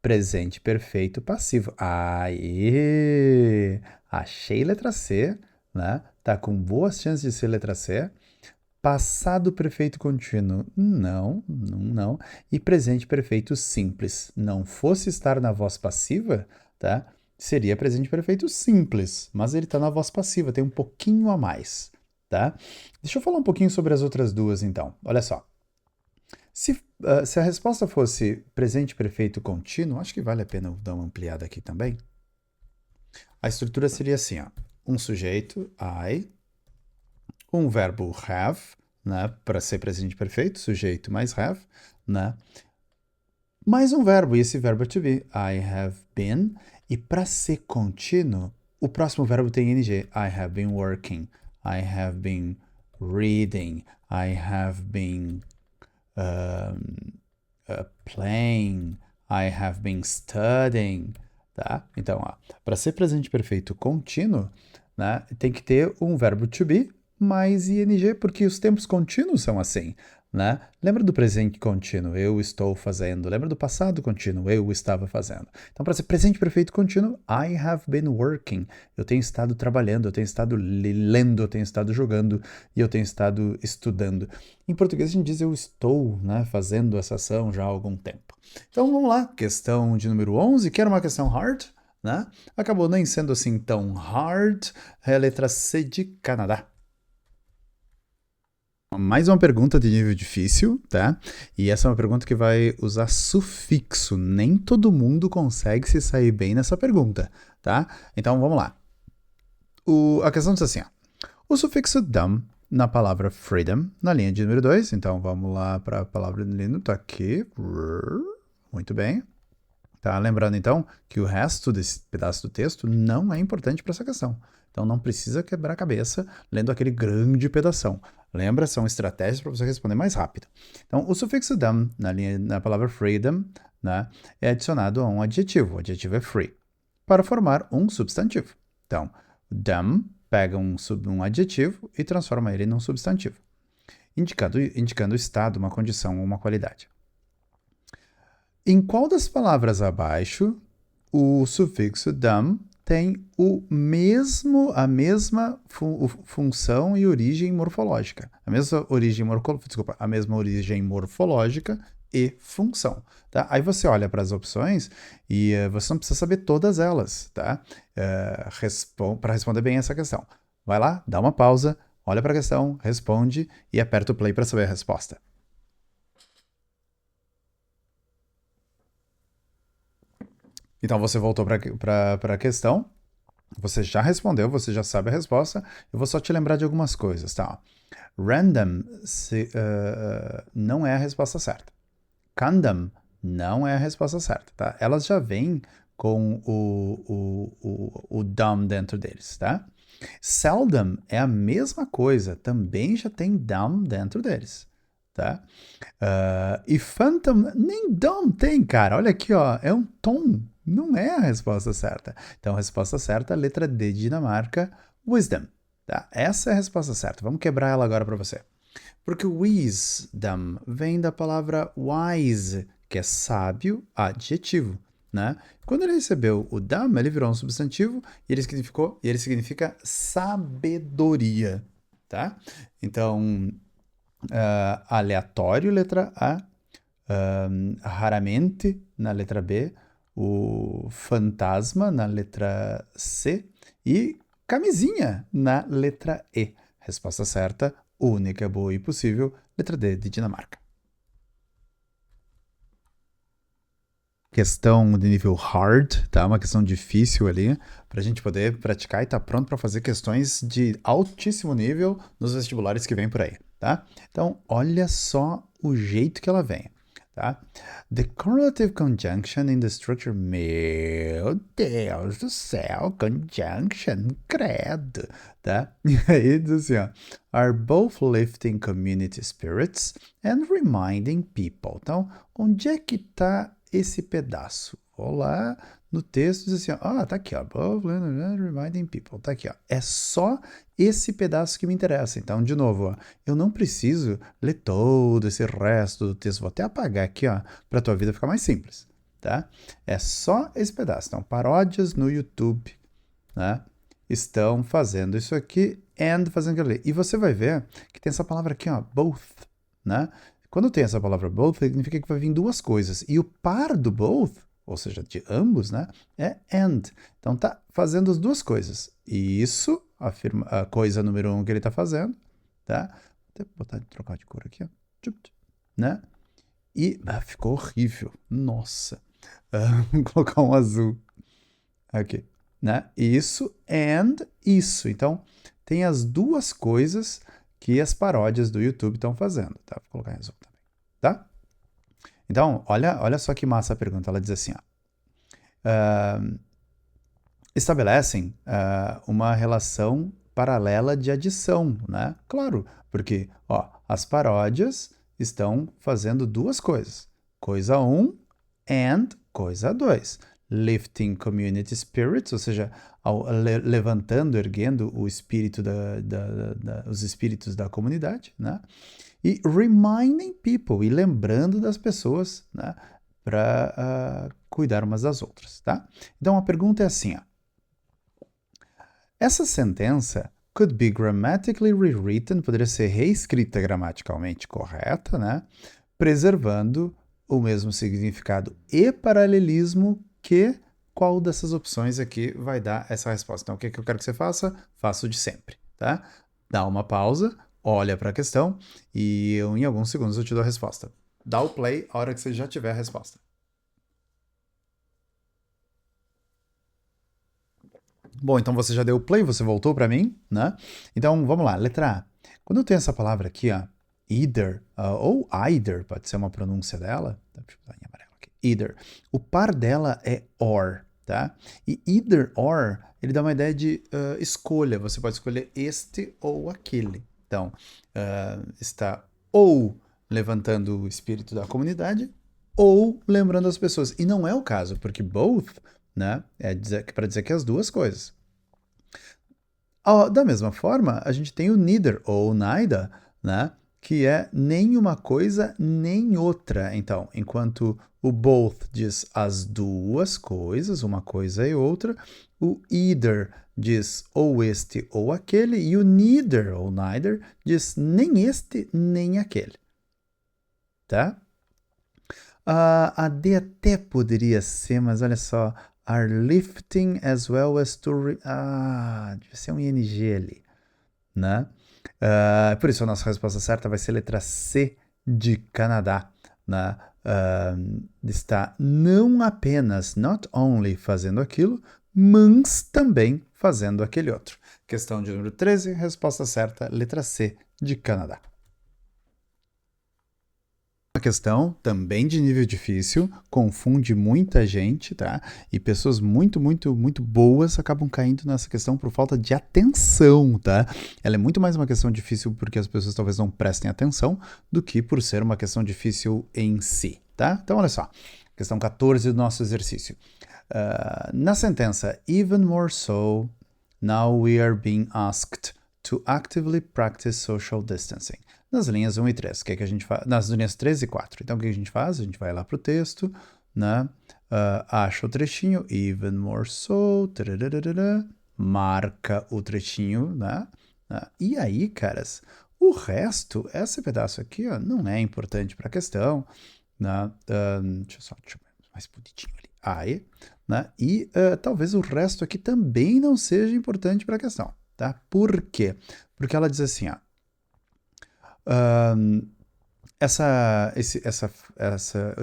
A: Presente perfeito passivo. Aê! Achei letra C, né? Tá com boas chances de ser letra C. Passado perfeito contínuo, não, não, não. E presente perfeito simples. Não fosse estar na voz passiva, tá? Seria presente perfeito simples, mas ele está na voz passiva, tem um pouquinho a mais, tá? Deixa eu falar um pouquinho sobre as outras duas, então. Olha só. Se a resposta fosse presente perfeito contínuo, acho que vale a pena eu dar uma ampliada aqui também. A estrutura seria assim, ó. Um sujeito, I, um verbo have, né, para ser presente perfeito, sujeito mais have, né, mais um verbo, e esse verbo é to be, I have been, e para ser contínuo, o próximo verbo tem ing, I have been working, I have been reading, I have been playing, I have been studying, tá? Então, para ser presente perfeito contínuo, né? Tem que ter um verbo to be mais ing, porque os tempos contínuos são assim, né? Lembra do presente contínuo? Eu estou fazendo. Lembra do passado contínuo? Eu estava fazendo. Então, para ser presente perfeito contínuo, I have been working. Eu tenho estado trabalhando, eu tenho estado lendo, eu tenho estado jogando e eu tenho estado estudando. Em português, a gente diz eu estou, né, fazendo essa ação já há algum tempo. Então, vamos lá. Questão de número 11, que era uma questão hard, né? Acabou nem sendo assim tão hard. É a letra C de Canadá. Mais uma pergunta de nível difícil, tá? E essa é uma pergunta que vai usar sufixo. Nem todo mundo consegue se sair bem nessa pergunta, tá? Então vamos lá. A questão diz assim: ó, o sufixo dam na palavra freedom, na linha de número 2. Então vamos lá para a palavra de número, tá aqui. Muito bem. Tá? Lembrando então que o resto desse pedaço do texto não é importante para essa questão. Então não precisa quebrar a cabeça lendo aquele grande pedação. Lembra? São estratégias para você responder mais rápido. Então o sufixo dam na palavra freedom, né, é adicionado a um adjetivo. O adjetivo é free, para formar um substantivo. Então, dam pega um adjetivo e transforma ele num substantivo, indicando o estado, uma condição ou uma qualidade. Em qual das palavras abaixo o sufixo dam tem a mesma função e origem morfológica? A mesma origem morfológica e função, tá? Aí você olha para as opções e você não precisa saber todas elas, tá? Para responder bem essa questão. Vai lá, dá uma pausa, olha para a questão, responde e aperta o play para saber a resposta. Então você voltou para a questão, você já respondeu, você já sabe a resposta, eu vou só te lembrar de algumas coisas, tá? Random não é a resposta certa. Condom não é a resposta certa, tá? Elas já vêm com o dumb dentro deles, tá? Seldom é a mesma coisa, também já tem dumb dentro deles, tá? E phantom nem dumb tem, cara. Olha aqui, ó, é um tom. Não é a resposta certa. Então, a resposta certa é a letra D de Dinamarca, wisdom. Tá? Essa é a resposta certa. Vamos quebrar ela agora para você. Porque wisdom vem da palavra wise, que é sábio, adjetivo. Né? Quando ele recebeu o dam, ele virou um substantivo e ele significa sabedoria. Tá? Então, aleatório, letra A. Raramente, na letra B. O fantasma, na letra C. E camisinha, na letra E. Resposta certa, única, boa e possível, letra D de Dinamarca. Questão de nível hard, tá? Uma questão difícil ali, para a gente poder praticar e estar pronto para fazer questões de altíssimo nível nos vestibulares que vem por aí, tá? Então, olha só o jeito que ela vem, tá? The correlative conjunction in the structure, meu Deus do céu, conjunction, credo, tá? E aí diz assim, ó, are both lifting community spirits and reminding people. Então, onde é que tá esse pedaço? Vou lá no texto e diz assim, ó, tá aqui, ó, reminding people, tá aqui, ó. É só esse pedaço que me interessa. Então, de novo, ó, eu não preciso ler todo esse resto do texto. Vou até apagar aqui, ó, para tua vida ficar mais simples, tá? É só esse pedaço. Então, paródias no YouTube, né? Estão fazendo isso aqui and fazendo aquilo ali. E você vai ver que tem essa palavra aqui, ó, both, né? Quando tem essa palavra both, significa que vai vir duas coisas. E o par do both, ou seja, de ambos, né, é and. Então tá fazendo as duas coisas. E isso afirma a coisa número 1 que ele tá fazendo, tá? Vou até trocar de cor aqui, ó. Né? E ficou horrível. Nossa. Vou colocar um azul aqui, né? Isso and isso. Então tem as duas coisas que as paródias do YouTube estão fazendo, tá? Vou colocar em azul também, tá? Então, olha só que massa a pergunta. Ela diz assim, ó, estabelecem uma relação paralela de adição, né? Claro, porque, ó, as paródias estão fazendo duas coisas. Coisa 1 and coisa 2. lifting community spirits, ou seja, levantando, erguendo o espírito os espíritos da comunidade, né? E reminding people, e lembrando das pessoas, né? Para cuidar umas das outras, tá? Então a pergunta é assim, ó. Essa sentença could be grammatically rewritten, poderia ser reescrita gramaticalmente correta, né? Preservando o mesmo significado e paralelismo que qual dessas opções aqui vai dar essa resposta. Então, o que eu quero que você faça? Faça o de sempre, tá? Dá uma pausa, olha para a questão e em alguns segundos eu te dou a resposta. Dá o play a hora que você já tiver a resposta. Bom, então você já deu o play, você voltou para mim, né? Então, vamos lá, letra A. Quando eu tenho essa palavra aqui, ó, either, ou either, pode ser uma pronúncia dela, deixa eu botar em amarelo aqui, either. O par dela é or, tá? E either or, ele dá uma ideia de escolha, você pode escolher este ou aquele. Então, está ou levantando o espírito da comunidade, ou lembrando as pessoas. E não é o caso, porque both, né, é para dizer que é as duas coisas. Da mesma forma, a gente tem o neither ou neither, né, que é nem uma coisa nem outra. Então, enquanto o both diz as duas coisas, uma coisa e outra, o either diz ou este ou aquele, e o neither ou neither diz nem este nem aquele. Tá? A D até poderia ser, mas olha só, are lifting as well as to... deve ser um ING ali, né? Por isso a nossa resposta certa vai ser letra C de Canadá, né? Está não apenas, not only, fazendo aquilo, mas também fazendo aquele outro. Questão de número 13, resposta certa, letra C de Canadá. Uma questão também de nível difícil, confunde muita gente, tá? E pessoas muito boas acabam caindo nessa questão por falta de atenção, tá? Ela é muito mais uma questão difícil porque as pessoas talvez não prestem atenção do que por ser uma questão difícil em si, tá? Então, olha só, questão 14 do nosso exercício. Na sentença, even more so, now we are being asked to actively practice social distancing. Nas linhas 1 e 3, o que, é que a gente faz? Nas linhas 3 e 4. Então, o que a gente faz? A gente vai lá para o texto, né? Acha o trechinho, even more so, marca o trechinho, né? E aí, caras, o resto, esse pedaço aqui, ó, não é importante para a questão, né? Deixa eu mais bonitinho ali. Aí, né? E talvez o resto aqui também não seja importante para a questão, tá? Por quê? Porque ela diz assim, ó,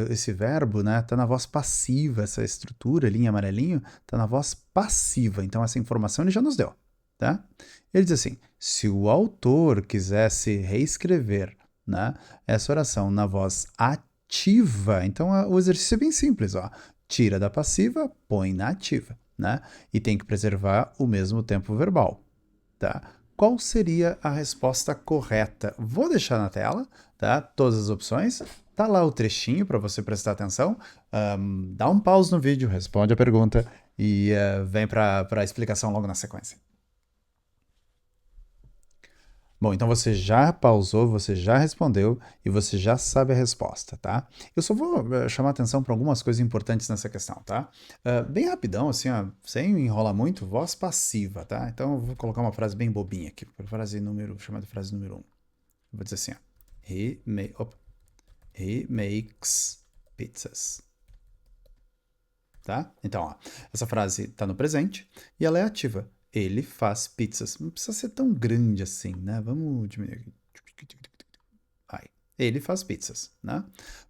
A: esse verbo, né, tá na voz passiva, essa estrutura ali em amarelinho, tá na voz passiva. Então, essa informação ele já nos deu, tá? Ele diz assim, se o autor quisesse reescrever, né, essa oração na voz ativa, então o exercício é bem simples, ó. Tira da passiva, põe na ativa, né? E tem que preservar o mesmo tempo verbal, tá? Qual seria a resposta correta? Vou deixar na tela, tá? Todas as opções. Tá lá o trechinho para você prestar atenção. Dá um pause no vídeo, responde a pergunta e vem para a explicação logo na sequência. Bom, então você já pausou, você já respondeu e você já sabe a resposta, tá? Eu só vou chamar atenção para algumas coisas importantes nessa questão, tá? Bem rapidão, assim, ó, sem enrolar muito, voz passiva, tá? Então eu vou colocar uma frase bem bobinha aqui, chamada frase número 1. Eu vou dizer assim, ó, he makes pizzas. Tá? Então, ó, essa frase está no presente e ela é ativa. Ele faz pizzas. Não precisa ser tão grande assim, né? Vamos diminuir aqui. Aí. Ele faz pizzas, né?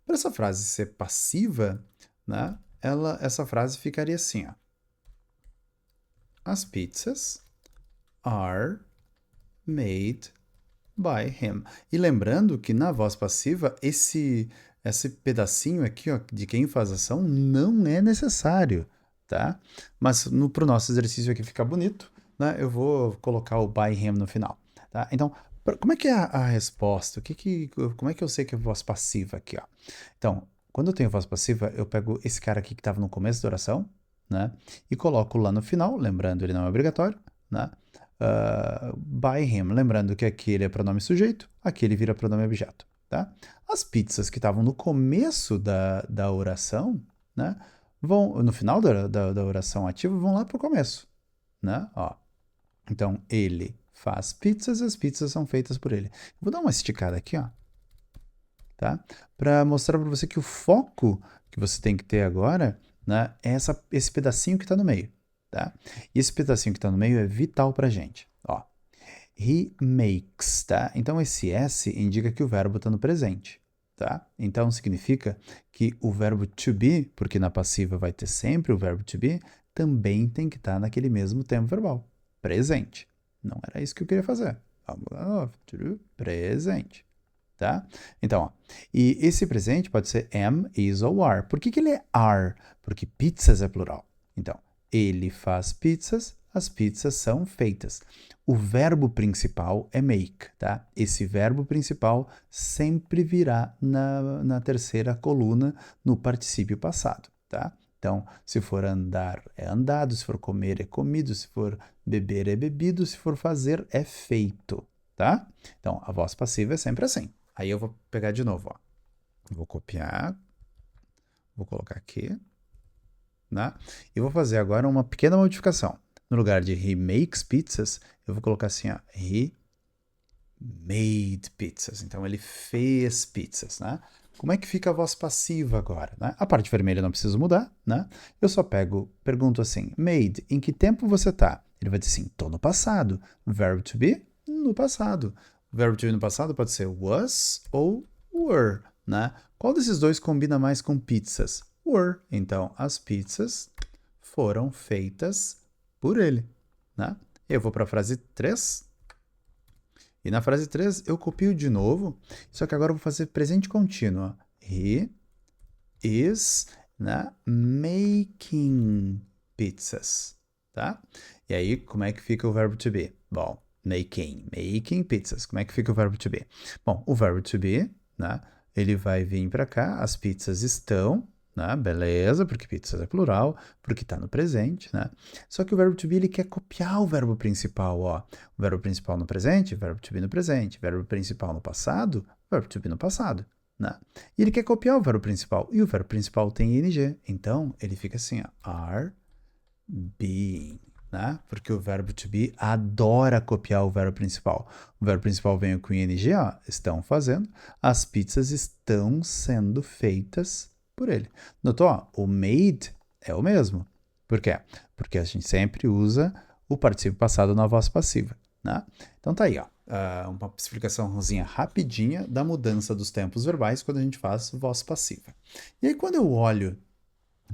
A: Para essa frase ser passiva, né? Essa frase ficaria assim, ó. As pizzas are made by him. E lembrando que na voz passiva, esse pedacinho aqui, ó, de quem faz a ação não é necessário, tá? Mas pro nosso exercício aqui ficar bonito, né, eu vou colocar o by him no final, tá? Então, como é que é a resposta? Como é que eu sei que é voz passiva aqui, ó? Então, quando eu tenho voz passiva, eu pego esse cara aqui que estava no começo da oração, né? E coloco lá no final, lembrando, ele não é obrigatório, né? By him, lembrando que aqui ele é pronome sujeito, aqui ele vira pronome objeto, tá? As pizzas que estavam no começo da oração, né? Vão, no final da oração ativa, vão lá para o começo, né? Ó. Então, ele faz pizzas, as pizzas são feitas por ele. Vou dar uma esticada aqui, ó, tá? Para mostrar para você que o foco que você tem que ter agora, né, é esse pedacinho que está no meio, tá? E esse pedacinho que está no meio é vital para a gente, ó. He makes, tá? Então, esse S indica que o verbo está no presente, tá? Então, significa que o verbo to be, porque na passiva vai ter sempre o verbo to be, também tem que estar naquele mesmo tempo verbal, presente. Não era isso que eu queria fazer. Vamos lá, de novo. Presente, tá? Então, ó, e esse presente pode ser am, is ou are. Por que ele é are? Porque pizzas é plural. Então, ele faz pizzas, as pizzas são feitas. O verbo principal é make, tá? Esse verbo principal sempre virá na terceira coluna no particípio passado, tá? Então, se for andar, é andado, se for comer, é comido, se for beber, é bebido, se for fazer, é feito, tá? Então, a voz passiva é sempre assim. Aí eu vou pegar de novo, ó. Vou copiar, vou colocar aqui, né? E vou fazer agora uma pequena modificação. No lugar de he makes pizzas, eu vou colocar assim, ó, he made pizzas. Então, ele fez pizzas, né? Como é que fica a voz passiva agora, né? A parte vermelha eu não preciso mudar, né? Eu só pergunto assim, made, em que tempo você tá? Ele vai dizer assim, tô no passado. Verb to be, no passado. Verb to be no passado pode ser was ou were, né? Qual desses dois combina mais com pizzas? Were. Então, as pizzas foram feitas por ele, né? Eu vou para a frase 3. E na frase 3 eu copio de novo, só que agora eu vou fazer presente contínuo. He is, né, making pizzas, tá? E aí, como é que fica o verbo to be? Bom, making pizzas. Como é que fica o verbo to be? Bom, o verbo to be, né, ele vai vir para cá, as pizzas estão, né, beleza, porque pizzas é plural, porque está no presente, né? Só que o verbo to be, ele quer copiar o verbo principal, ó. O verbo principal no presente, verbo to be no presente. Verbo principal no passado, verbo to be no passado, né? E ele quer copiar o verbo principal, e o verbo principal tem ing, então ele fica assim, ó, are being, né? Porque o verbo to be adora copiar o verbo principal. O verbo principal vem com ing, ó, estão fazendo, as pizzas estão sendo feitas por ele. Notou, ó, o made é o mesmo. Por quê? Porque a gente sempre usa o particípio passado na voz passiva, né? Então tá aí, ó. Uma explicaçãozinha rapidinha da mudança dos tempos verbais quando a gente faz voz passiva. E aí, quando eu olho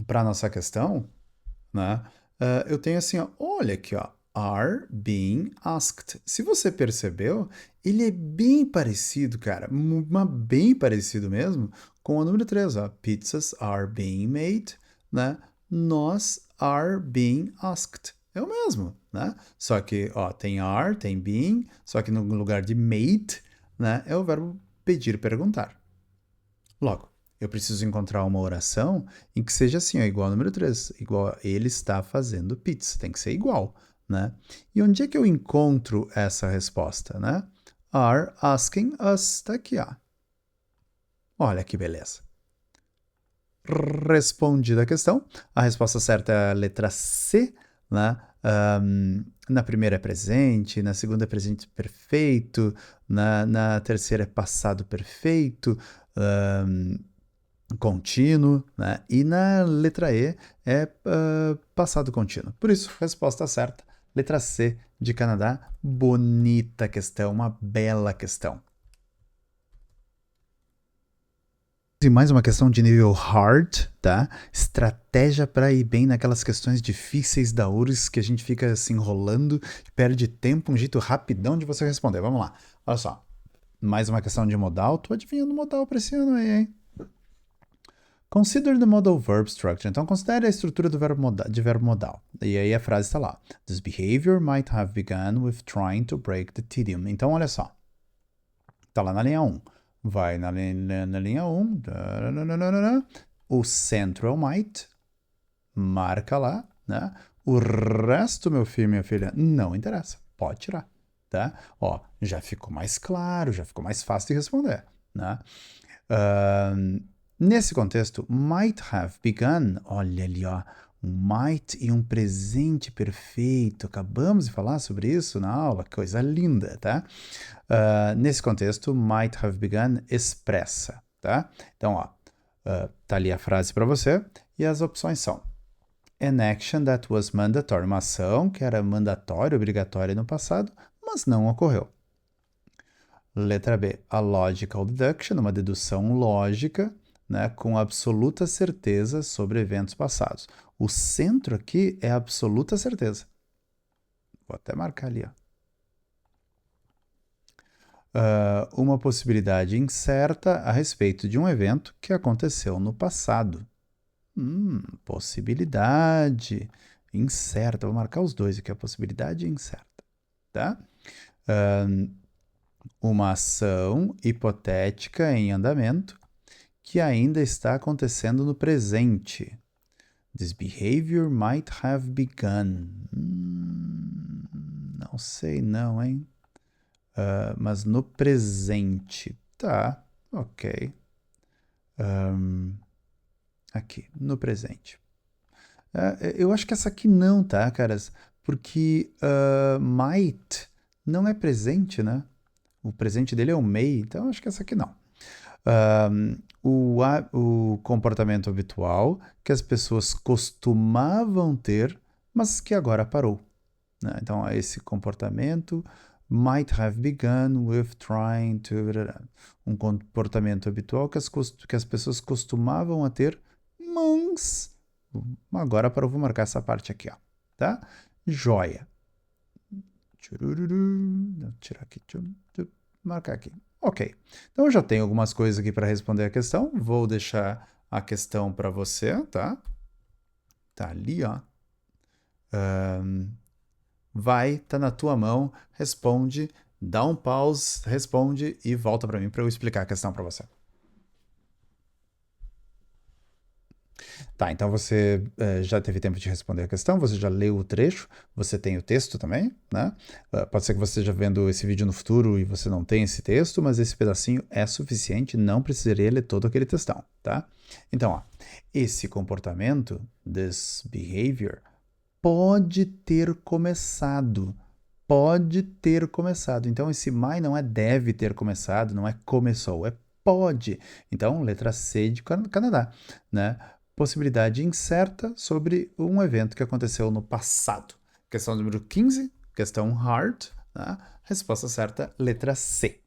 A: para a nossa questão, né, eu tenho assim, ó, olha aqui, ó, are being asked. Se você percebeu, ele é bem parecido, cara, bem parecido mesmo com o número 3, ó, pizzas are being made, né, nós are being asked. É o mesmo, né? Só que, ó, tem are, tem being, só que no lugar de made, né, é o verbo pedir, perguntar. Logo, eu preciso encontrar uma oração em que seja assim, ó, igual ao número 3, igual a ele está fazendo pizza, tem que ser igual, né? E onde é que eu encontro essa resposta, né? Are asking us, tá aqui, ó. Olha que beleza. Respondida a questão, a resposta certa é a letra C, né? Na primeira é presente, na segunda é presente perfeito, na terceira é passado perfeito, contínuo, né? E na letra E é passado contínuo. Por isso, resposta certa, letra C de Canadá. Bonita questão, uma bela questão. E mais uma questão de nível hard, tá? Estratégia para ir bem naquelas questões difíceis da URGS que a gente fica se enrolando, perde tempo, um jeito rapidão de você responder. Vamos lá. Olha só. Mais uma questão de modal. Tô adivinhando modal para esse ano aí, hein? Consider the modal verb structure. Então, considere a estrutura do de verbo modal. E aí a frase está lá. This behavior might have begun with trying to break the tedium. Então, olha só. Está lá na linha 1. Vai na linha 1. O central might. Marca lá. né? O resto, meu filho, minha filha, não interessa. Pode tirar, tá? Ó, já ficou mais claro, já ficou mais fácil de responder, né? Nesse contexto, might have begun, olha ali, ó, um might e um presente perfeito. Acabamos de falar sobre isso na aula, coisa linda, tá? Nesse contexto, might have begun expressa, tá? Então, ó, tá ali a frase para você e as opções são an action that was mandatory, uma ação que era mandatória, obrigatória no passado, mas não ocorreu. Letra B, a logical deduction, uma dedução lógica, né, com absoluta certeza sobre eventos passados. O centro aqui é absoluta certeza. Vou até marcar ali, ó. Uma possibilidade incerta a respeito de um evento que aconteceu no passado. Possibilidade incerta. Vou marcar os dois aqui, a possibilidade incerta, tá? Uma ação hipotética em andamento que ainda está acontecendo no presente. This behavior might have begun. Não sei não, hein? Mas no presente. Tá, ok. Aqui, no presente. Eu acho que essa aqui não, tá, caras? Porque might não é presente, né? O presente dele é o may, então acho que essa aqui não. O comportamento habitual que as pessoas costumavam ter, mas que agora parou, né? Então, esse comportamento might have begun with trying to... Um comportamento habitual que as pessoas costumavam a ter, mas agora parou. Vou marcar essa parte aqui, ó, tá? Joia. Vou tirar aqui, marcar aqui. Ok, então eu já tenho algumas coisas aqui para responder a questão. Vou deixar a questão para você, tá? Tá ali, ó. Vai, tá na tua mão, responde, dá um pause, responde e volta para mim para eu explicar a questão para você. Tá, então você já teve tempo de responder a questão, você já leu o trecho, você tem o texto também, né? Pode ser que você esteja vendo esse vídeo no futuro e você não tem esse texto, mas esse pedacinho é suficiente, não precisaria ler todo aquele textão, tá? Então, ó, esse comportamento, this behavior, pode ter começado. Pode ter começado. Então, esse might não é deve ter começado, não é começou, é pode. Então, letra C de Canadá, né? Possibilidade incerta sobre um evento que aconteceu no passado. Questão número 15, questão hard, né? Resposta certa, letra C.